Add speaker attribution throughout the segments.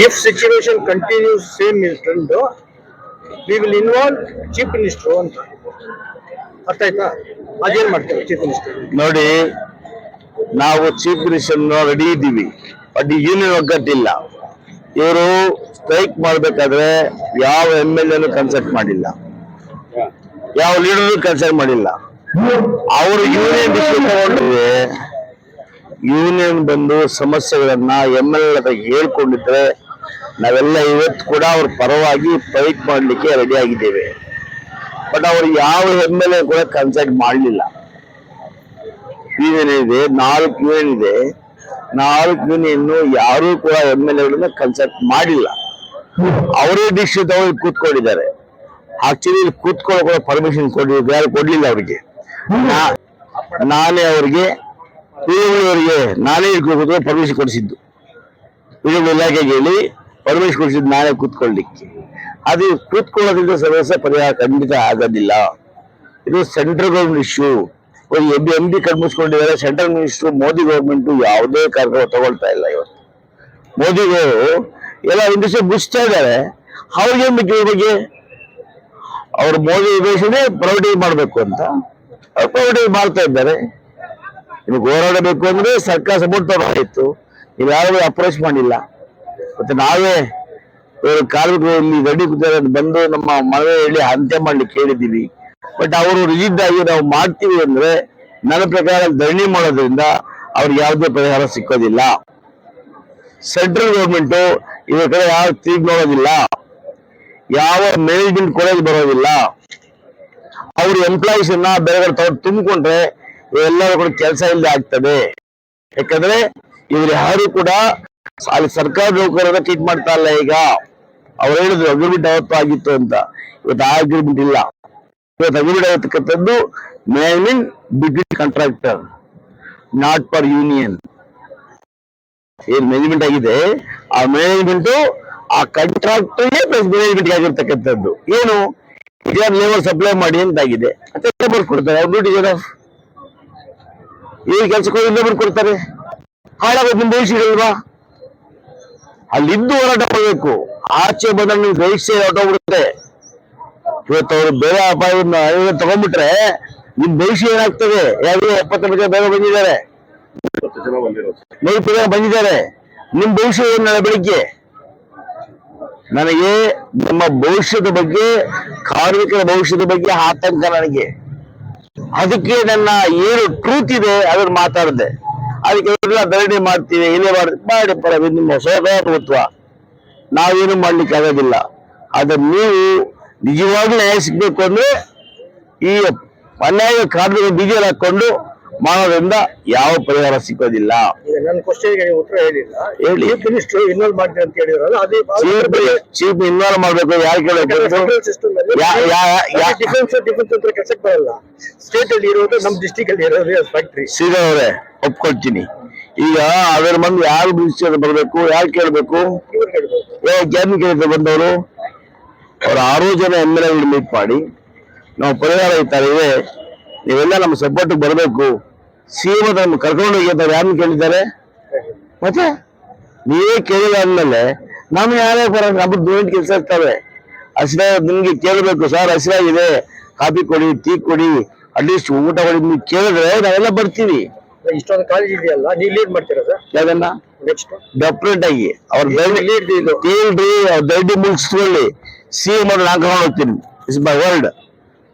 Speaker 1: If situation continues same trend, we will involve chief minister ಅಂತ ಅರ್ಥ ಆಯ್ತಾ? ಅದೇನ್ ಮಾಡ್ತಾರೆ ಚೀಫ್ ಮಿನಿಸ್ಟರ್?
Speaker 2: ನೋಡಿ, ನಾವು ಚೀಫ್ ಮಿನಿಸ್ಟರ್ ರೆಡಿ ಇದ್ದೀವಿ, ಬಟ್ ಯೂನಿಯನ್ ಒಗ್ಗಟ್ಟಿಲ್ಲ. ಇವರು ಸ್ಟ್ರೈಕ್ ಮಾಡ್ಬೇಕಾದ್ರೆ ಯಾವ MLA ಕನ್ಸಲ್ಟ್ ಮಾಡಿಲ್ಲ, ಯಾವ ಲೀಡರ್ ಕನ್ಸಲ್ಟ್ ಮಾಡಿಲ್ಲ. ಅವರು ಯೂನಿಯನ್ ಡಿಸಿಷನ್ ತಗೊಂಡಿದ್ರೆ, ಯೂನಿಯನ್ ಬಂದು ಸಮಸ್ಯೆಗಳನ್ನ MLA ಹತ್ರ ಹೇಳ್ಕೊಂಡಿದ್ರೆ ನಾವೆಲ್ಲ ಇವತ್ತು ಕೂಡ ಅವ್ರ ಪರವಾಗಿ ಫೈಟ್ ಮಾಡ್ಲಿಕ್ಕೆ ರೆಡಿ ಆಗಿದ್ದೇವೆ. ಬಟ್ ಅವರು ಯಾವ MLA ಕೂಡ ಕನ್ಸಲ್ಟ್ ಮಾಡಲಿಲ್ಲ. ಯೂನಿಯನ್ ಇದೆ, 4 ಯೂನಿಯನ್ ಇದೆ, 4 ಯೂನಿಯನ್ ಯಾರು ಕೂಡ MLA ಕನ್ಸಲ್ಟ್ ಮಾಡಿಲ್ಲ. ಅವರೇ ಡಿಸಿಷನ್ ತಗೊಂಡು ಕೂತ್ಕೊಂಡಿದ್ದಾರೆ. ಆಕ್ಚುಲಿ ಇಲ್ಲಿ ಕೂತ್ಕೊಳ್ಳೋ ಪರ್ಮಿಷನ್ ಯಾರು ಕೊಡ್ಲಿಲ್ಲ ಅವ್ರಿಗೆ. ನಾನೇ ಅವ್ರಿಗೆ ಅವರಿಗೆ ನಾನೇ ಪರ್ಮಿಷನ್ ಕೊಡಿಸಿದ್ದು, ಇಲಾಖೆಗೆ ಹೇಳಿ ಪರ್ಮಿಷನ್ ಕೊಡಿಸಿದ್ದು ನಾನೇ ಕೂತ್ಕೊಳ್ಳಿಕ್ಕೆ. ಅದು ಕೂತ್ಕೊಳ್ಳೋದ್ರಿಂದ ಸಮಸ್ಯೆ ಪರಿಹಾರ ಖಂಡಿತ ಆಗೋದಿಲ್ಲ. ಇದು ಸೆಂಟ್ರಲ್ ಗೌರ್ಮೆಂಟ್ ಇಶ್ಯೂ. MP ಕಣ್ಮುಚ್ಕೊಂಡಿದ್ದಾರೆ. ಸೆಂಟ್ರಲ್ ಮಿನಿಸ್ಟರ್ ಮೋದಿ ಗೌರ್ಮೆಂಟ್ ಯಾವುದೇ ಕಾರ್ಯಕ್ರಮ ತಗೊಳ್ತಾ ಇಲ್ಲ. ಇವತ್ತು ಮೋದಿಗಳು ಎಲ್ಲ ಇಂಡಸ್ಟ್ರಿ ಮುಚ್ತಾ ಇದ್ದಾರೆ. ಅವ್ರಿಗೆ ಬಗ್ಗೆ ಅವ್ರು ಮೋದಿ ಉದ್ದೇಶನೇ ಪ್ರೈವೇಟೈಸ್ ಮಾಡಬೇಕು ಅಂತ ಪ್ರೈವೇಟೈಸ್ ಮಾಡ್ತಾ ಇದ್ದಾರೆ. ಇನ್ನು ಹೋರಾಡಬೇಕು ಅಂದ್ರೆ ಸರ್ಕಾರ ಸಪೋರ್ಟ್ ತಗೊಂಡಿತ್ತು. ನೀವು ಯಾರು ಅಪ್ರೋಚ್ ಮಾಡಿಲ್ಲ. ಮತ್ತೆ ನಾವೇ ಕಾರ್ಮಿಕರು ಇಲ್ಲಿ ರೆಡಿ ಬಂದು ನಮ್ಮ ಮನವಿ ಹೇಳಿ ಅಂತ್ಯ ಮಾಡ್ಲಿಕ್ಕೆ ಹೇಳಿದ್ದೀವಿ. ಬಟ್ ಅವರು ರಿಜಿಡ್ ಆಗಿ ನಾವು ಮಾಡ್ತೀವಿ ಅಂದ್ರೆ ನನ್ನ ಪ್ರಕಾರ ಧರಣಿ ಮಾಡೋದ್ರಿಂದ ಅವ್ರಿಗೆ ಯಾವುದೇ ಪರಿಹಾರ ಸಿಕ್ಕೋದಿಲ್ಲ. ಸೆಂಟ್ರಲ್ ಗೌರ್ಮೆಂಟ್ ಇದ್ರ ಕಡೆ ಯಾವ ತೀರ್ಪು ನೋಡೋದಿಲ್ಲ, ಯಾವ ಮ್ಯಾನೇಜ್ಮೆಂಟ್ ಕೊಡೋದು ಬರೋದಿಲ್ಲ. ಅವ್ರ ಎಂಪ್ಲಾಯೀಸ್ ಅನ್ನ ಬೇರೆ ತಗೊಂಡು ತುಂಬಿಕೊಂಡ್ರೆ ಎಲ್ಲರೂ ಕೂಡ ಕೆಲಸ ಇಲ್ಲದೆ ಆಗ್ತದೆ. ಯಾಕಂದ್ರೆ ಇವ್ರು ಯಾರು ಕೂಡ ಅಲ್ಲಿ ಸರ್ಕಾರ ನೌಕರರ ಟ್ರೀಟ್ ಮಾಡ್ತಾ ಇಲ್ಲ. ಈಗ ಅವ್ರು ಹೇಳಿದ್ರು ಅಗ್ರಿಮೆಂಟ್ ಅವತ್ತು ಆಗಿತ್ತು ಅಂತ, ಇವತ್ತು ಆ ಅಗ್ರಿಮೆಂಟ್ ಇಲ್ಲ. ಇವತ್ತು ಅಗ್ರಿಮೆಂಟ್ ಆಗತಕ್ಕಂಥದ್ದು management between contractor, not for union. ಏನ್ ಮ್ಯಾನೇಜ್ಮೆಂಟ್ ಆಗಿದೆ ಆ ಮ್ಯಾನೇಜ್ಮೆಂಟ್ ಆ ಕಾಂಟ್ರಾಕ್ಟರ್ಗೆ ಪ್ಲಸ್ ಮ್ಯಾನೇಜ್ಮೆಂಟ್ ಆಗಿರ್ತಕ್ಕಂಥದ್ದು. ಏನು ಲೇಬರ್ ಸಪ್ಲೈ ಮಾಡಿ ಅಂತಾಗಿದೆ, ಮತ್ತೆ ಲೇಬರ್ ಕೊಡ್ತಾರೆ. ಅವ್ರ ಡ್ಯೂಟಿ ಜನ ಈ ಕೆಲಸಕ್ಕೆ ಲೇಬರ್ ಕೊಡ್ತಾರೆ. ಹಾಳಾಗೋದು ನಿಮ್ಮ ಭವಿಷ್ಯಗಲ್ವಾ? ಅಲ್ಲಿದ್ದು ಹೋರಾಟ ಮಾಡಬೇಕು. ಆಚೆ ಬಂದ್ರೆ ನೀವು ಭವಿಷ್ಯ ಹೊರಟೋಗ್ಬಿಡುತ್ತೆ. ಇವತ್ತು ಅವರು ಬೇರೆ ಅಪಾಯವನ್ನು ತಗೊಂಡ್ಬಿಟ್ರೆ ನಿಮ್ ಭವಿಷ್ಯ ಏನಾಗ್ತದೆ? ಯಾರು 70 ಜನ ಬೇಗ ಬಂದಿದ್ದಾರೆ, 100 ಜನ ಬಂದಿದ್ದಾರೆ. ನಿಮ್ ಭವಿಷ್ಯ ಏನ್? ನಾಳೆ ಬೆಳಿಗ್ಗೆ ನನಗೆ ನಮ್ಮ ಭವಿಷ್ಯದ ಬಗ್ಗೆ, ಕಾರ್ಮಿಕರ ಭವಿಷ್ಯದ ಬಗ್ಗೆ ಆತಂಕ ನನಗೆ. ಅದಕ್ಕೆ ನನ್ನ ಏನು ಟ್ರೂತ್ ಇದೆ ಅದನ್ನ ಮಾತಾಡಿದೆ. ಅದಕ್ಕೆ ಧರಣಿ ಮಾಡ್ತೀವಿ, ಇಲ್ಲೇ ಮಾಡಿ ಪರ ನಿಮ್ಮ ಸೋದರತ್ವ ನಾವೇನು ಮಾಡ್ಲಿಕ್ಕೆ ಆಗೋದಿಲ್ಲ. ಆದ್ರೆ ನೀವು ನಿಜವಾಗ್ಲೂ ನ್ಯಾಯ ಸಿಗ್ಬೇಕು ಅಂದ್ರೆ ಈ ಅನ್ಯಾಯ ಕಾರ್ಮಿಕ ಬೀಜಲ್ ಹಾಕೊಂಡು ಮಾಡೋದ್ರಿಂದ ಯಾವ ಪರಿಹಾರ ಸಿಗೋದಿಲ್ಲ.
Speaker 1: ನನ್ನ ಕ್ವಶನ್ಗೆ ಉತ್ತರ ಹೇಳಿಲ್ಲ. ಹೇಳಿ, ಚೀಫ್ ಮಿನಿಸ್ಟರ್ ಇನ್ವಾಲ್ವ್ ಮಾಡ್ತೀನಿ ಅಂತ ಹೇಳಿದ್ರಲ್ಲ, ಅದೇ
Speaker 2: ಚೀಫ್ ಇನ್ವಾಲ್ವ್ ಮಾಡ್ಬೇಕು. ಯಾರು ಕೇಳಬೇಕು?
Speaker 1: ಡಿಫೆನ್ಸ್ ಅಂತ ಕೆಲಸಕ್ಕೆ ಬರಲ್ಲ. ಸ್ಟೇಟ್ ಅಲ್ಲಿ ಇರೋದು, ನಮ್ ಡಿಸ್ಟಿಕ್ ಅಲ್ಲಿ ಇರೋದು ಫ್ಯಾಕ್ಟ್ರಿ.
Speaker 2: ಸೀದಾ ಅವರೇ ಒಪ್ಕೊಳ್ತೀನಿ. ಈಗ ಅದರ ಮಂದಿ ಯಾರು ಮಿನಿಸ್ಟರ್ ಬರಬೇಕು? ಯಾರು ಕೇಳಬೇಕು? ಕ್ಯಾಬಿನೆಟ್ ಕೇಳಿದ್ರೆ ಬಂದವರು ಅವ್ರ 6 ಜನ MLA ಮೀಟ್ ಮಾಡಿ ನಾವು ಪರಿಹಾರ ಇರ್ತಾರೆ, ನೀವೆಲ್ಲ ನಮ್ಮ ಸಪೋರ್ಟ್ ಬರಬೇಕು. CM ನಮ್ಮ ಕರ್ಕೊಂಡು ಹೋಗಿ ಅಂತ ಯಾರನ್ನ ಕೇಳಿದ್ದಾರೆ? ಮತ್ತೆ ನೀವೇ ಕೇಳಿಲ್ಲ ಅಂದ್ಮೇಲೆ ನಮ್ಗೆ ಯಾರೇ ಬರ ನಮ್ಮ ದೂರ ಕೆಲಸ ಇರ್ತವೆ. ಹಸಿರ ನಿಮ್ಗೆ ಕೇಳಬೇಕು, ಸರ್ ಹಸಿರಾಗಿದೆ, ಕಾಫಿ ಕೊಡಿ, ಟೀ ಕೊಡಿ, ಅಟ್ಲೀಸ್ಟ್ ಊಟ ಕೊಡಿ, ನೀವು ಕೇಳಿದ್ರೆ ನಾವೆಲ್ಲ ಬರ್ತೀವಿ.
Speaker 1: ಇಷ್ಟೊಂದು ಕಾಲೇಜ್ ಇದೆಯಲ್ಲ, ನೀವು ಲೀಡ್ ಮಾಡ್ತೀರಾ ಸರ್?
Speaker 2: ಯಾವ್ದನ್ನ
Speaker 1: ನೆಕ್ಸ್ಟ್
Speaker 2: ಡೆಫಿನೆಟ್ ಆಗಿ ಅವ್ರ ಕೇಳ್ರಿ, ಅವ್ರ ದೈಡಿ ಮುಗಿಸ್ಕೊಳ್ಳಿ. CM ನಾನು ಕರ್ಕೊಂಡು ಹೋಗ್ತೀನಿ. Is my world.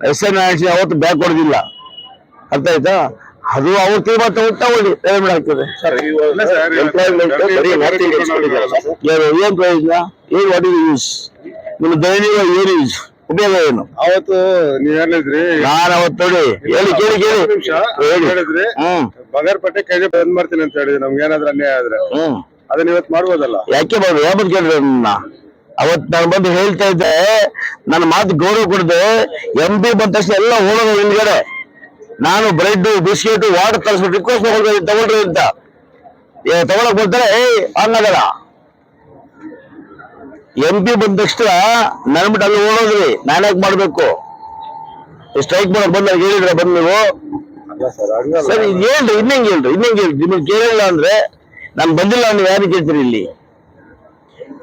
Speaker 2: SN ಅವತ್ತು ಬ್ಯಾಕ್ ಕೊಡೋದಿಲ್ಲ. ಅರ್ಥ ಆಯ್ತಾ? ಅದು ಅವ್ರ ತೀರ್ಮಾನ ತಗೊಳ್ಳಿ, ಪೇಮೆಂಟ್ ಆಗ್ತದೆ. ಏನ್ ಪ್ರಯೋಜನ? ಏನ್ ವಾಟ್ ಇಸ್ ಯೂಸ್? ನಿಮ್ಮ ದೈನಿಕ ಏನು ಯೂಸ್? ಉಪಯೋಗ ಏನು?
Speaker 3: ಅವತ್ತು ನೀವ್ ಹೇಳಿದ್ರಿ,
Speaker 2: ನಾನು ಅವತ್ತು ನೋಡಿ
Speaker 3: ಹೇಳಿದ್ರಿ ಬಗರ್ಪಟ್ಟೆ ಕೈಗೆ ಬಂದ್ ಮಾಡ್ತೀನಿ ಅಂತ ಹೇಳಿದ್ರಿ. ನಮ್ಗೆ ಏನಾದ್ರು ಅನ್ಯಾಯ ಆದ್ರೆ ಅದನ್ನ ಇವತ್ತು ಮಾಡ್ಬೋದಲ್ಲ?
Speaker 2: ಯಾಕೆ ಮಾಡ್ಬೋದು? ಯಾವತ್ತು ಕೇಳಿದ್ರೆ ನನ್ನ ಅವತ್ ನಾನು ಬಂದು ಹೇಳ್ತಾ ಇದ್ದೆ, ನನ್ನ ಮಾತು ಗೌರವ ಕೊಡದೆ MP ಬಂದ ತಕ್ಷಣ ಎಲ್ಲ ಹೋಗೋದು ಹಿಂದ್ಗಡೆ. ನಾನು ಬ್ರೆಡ್, ಬಿಸ್ಕೆಟ್, ವಾಟರ್ ತರಿಸ್ಬಿಟ್ಟು ರಿಕ್ವೆಸ್ಟ್ ತಗೊಳ್ರಿ ಅಂತ ತಗೊಳಕ್ ಬರ್ತಾರೆ. ಅನ್ನಗಲ್ಲ MP ಬಂದ ತಕ್ಷಣ ನನ್ಬಿಟ್ಟು ಅಲ್ಲಿ ಓಡೋದ್ರಿ. ನಾನ್ಯಾಕೆ ಮಾಡ್ಬೇಕು? ಸ್ಟ್ರೈಕ್ ಮಾಡಕ್ ಬಂದಾಗ ಹೇಳಿದ್ರೆ ಬಂದ್ ನೀವು ಸರಿ ಹೇಳ್ರಿ, ಇನ್ನಂಗೆ ಹೇಳ್ರಿ. ನಿಮ್ಗೆ ಕೇಳಿಲ್ಲ ಅಂದ್ರೆ ನಾನು ಬಂದಿಲ್ಲ, ನೀವು ಯಾರು ಕೇಳ್ತೀರಿ? ಇಲ್ಲಿ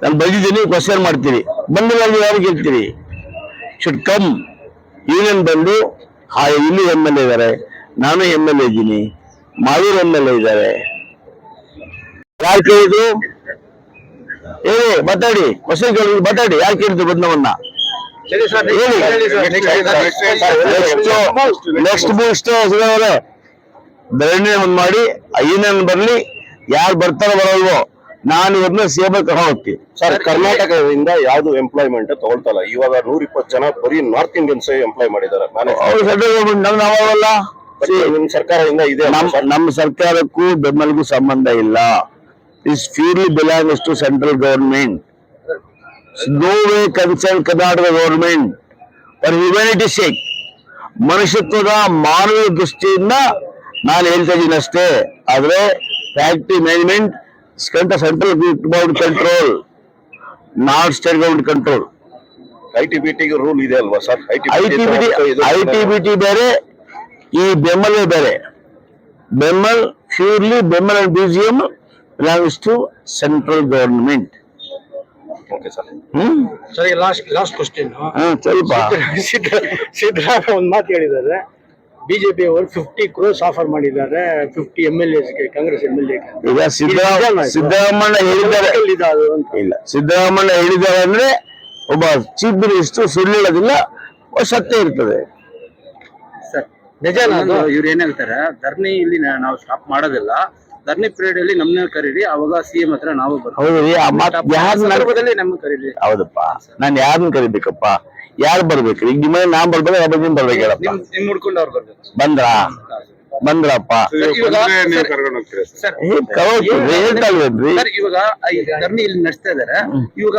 Speaker 2: ನಾನು ಬಂದಿದ್ದೀನಿ, ಕ್ವಶನ್ ಮಾಡ್ತೀರಿ, ಬಂದಿಲ್ಲ ಅಂದ್ರೆ ಯಾರು ಗೆಲ್ತೀರಿ? ಶುಡ್ ಕಮ್ ಯೂನಿಯನ್ ಬಂದು ಇಲ್ಲಿ MLA ಇದ್ದಾರೆ, ನಾನು MLA ಇದ್ದೀನಿ, ಮಾವೀರ್ MLA ಇದ್ದಾರೆ. ಯಾರು ಕೇಳಿದ್ರು ಹೇಳಿ, ಮಾತಾಡಿ, ಕ್ವಶನ್ ಕೇಳಿದ್ರು ಮಾತಾಡಿ, ಯಾರು ಕೇಳಿದ್ರು ಬಂದವನ್ನ
Speaker 1: ಸರಿ ಸರ್,
Speaker 2: ಹೇಳಿ. ನೆಕ್ಸ್ಟ್ ಮೂಸ್ಟ್ ಧರಣಿ ಒಂದ್ ಮಾಡಿ ಯೂನಿಯನ್ ಬರ್ಲಿ, ಯಾರು ಬರ್ತಾರೋ ಬರಲ್ವೋ ನಾನು ಇವ್ರನ್ನ CM ಕರ್ಕೊಂಡು ಹೋಗ್ತೀನಿ.
Speaker 4: ಸರ್, ಕರ್ನಾಟಕದಿಂದ ಯಾವ್ದು ಎಂಪ್ಲಾಯ್ಮೆಂಟ್ ತಗೊಳ್ತಲ್ಲ. ಇವಾಗ 120 ಜನ ಬರೀ ನಾರ್ತ್ ಇಂಡಿಯನ್ಸ್ ಎಂಪ್ಲಾಯ್ ಮಾಡಿದ್ದಾರೆ.
Speaker 2: ಅವ್ರು ಸೆಂಟ್ರಲ್ ಗೌರ್ಮೆಂಟ್ ನಮ್ದು ನಾವಲ್ಲ.
Speaker 4: ನಿಮ್ ಸರ್ಕಾರದಿಂದ ಇದೆ
Speaker 2: ನಮ್ಮ ಸರ್ಕಾರಕ್ಕೂ ಬೆಂಬಲಿಗೂ ಸಂಬಂಧ ಇಲ್ಲ. Is purely belongs to central government. No way concern Karnataka government for humanity sake. ಮನುಷ್ಯತ್ವದ ಮಾನವೀಯ ದೃಷ್ಟಿಯಿಂದ ನಾನು ಹೇಳ್ತಾ ಇದ್ದೀನಿ ಅಷ್ಟೇ. ಆದ್ರೆ factory management central government control, not state government control.
Speaker 4: ITBT rule ಇದೆ ಅಲ್ವಾ ಸರ್?
Speaker 2: ITBT ಬೇರೆ, ಈ ಬೆಂಬಲ ಬೇರೆ. BEML purely BEML and BGM belongs to central government.
Speaker 4: Okay sir.
Speaker 1: ಸರಿ, ಲಾಸ್ಟ್ ಕ್ವಶನ್.
Speaker 2: ಸ್ವಲ್ಪ
Speaker 1: ಸಿದ್ದರಾಮಯ್ಯ ಒಂದ್ ಮಾತು ಹೇಳಿದ್ದಾರೆ, ಬಿಜೆಪಿ ಅವರು 50 crores ಆಫರ್ ಮಾಡಿದ್ದಾರೆ 50 MLAs ಗೆ, ಕಾಂಗ್ರೆಸ್ MLA ಗೆ.
Speaker 2: ಈಗ ಸಿದ್ದರಾಮಯ್ಯ ಹೇಳಿದ್ದಾರೆ ಇಲ್ಲ, ಸಿದ್ದರಾಮಯ್ಯ ಹೇಳಿದ್ದಾರೆ ಅಂದ್ರೆ ಒಬ್ಬ ಚೀಫ್ ಮಿನಿಸ್ಟರ್ ಸುಳ್ಳು ಹೇಳೋದಿಲ್ಲ, ಸತ್ಯ ಇರ್ತದೆ.
Speaker 1: ನಿಜ.
Speaker 5: ಇವ್ರು ಏನ್ ಹೇಳ್ತಾರೆ, ಧರಣಿ ಇಲ್ಲಿ ನಾವು ಸ್ಟಾಪ್ ಮಾಡೋದಿಲ್ಲ, ಧರಣಿ ಪೀರಿಯಡ್ ಅಲ್ಲಿ ನಮ್ಮನ್ನ ಕರೀರಿ, ಅವಾಗ CM ಹತ್ರ ನಾವು ಬರ್ತೀವಿ.
Speaker 2: ಹೌದ್ರಿ, ಆ ಮಾತು
Speaker 5: ಸಂದರ್ಭದಲ್ಲಿ ನಮ್ಮನ್ನ ಕರೀರಿ.
Speaker 2: ಹೌದಪ್ಪ, ನಾನು ಯಾರನ್ನ ಕರಿಬೇಕಪ್ಪ? ಯಾರು ಬರ್ಬೇಕು? ಈಗ ನಿಮ್ಮ ನಾನ್ ಬರ್ಬೇಕು, ನಿಮ್ಮ ಬರ್ಬೇಕು ಹೇಳಪ್ಪ.
Speaker 5: ನಿಮ್ ಹುಡ್ಕೊಂಡು ಅವ್ರು ಬರ್ಬೇಕು.
Speaker 2: ಬಂದ್ರಪ್ಪ
Speaker 3: ನೀವು ಕರ್ಕೊಂಡು ಹೋಗ್ತೀರಾ ಸರ್?
Speaker 5: ಸರ್,
Speaker 2: ಹೇಳ್ತಾಳ್ವೇನ್ರಿ?
Speaker 5: ಸರ್, ಇವಾಗ ಈ ಧರಣಿ ಇಲ್ಲಿ ನಡೆಸ್ತಾ ಇದಾರೆ. ಇವಾಗ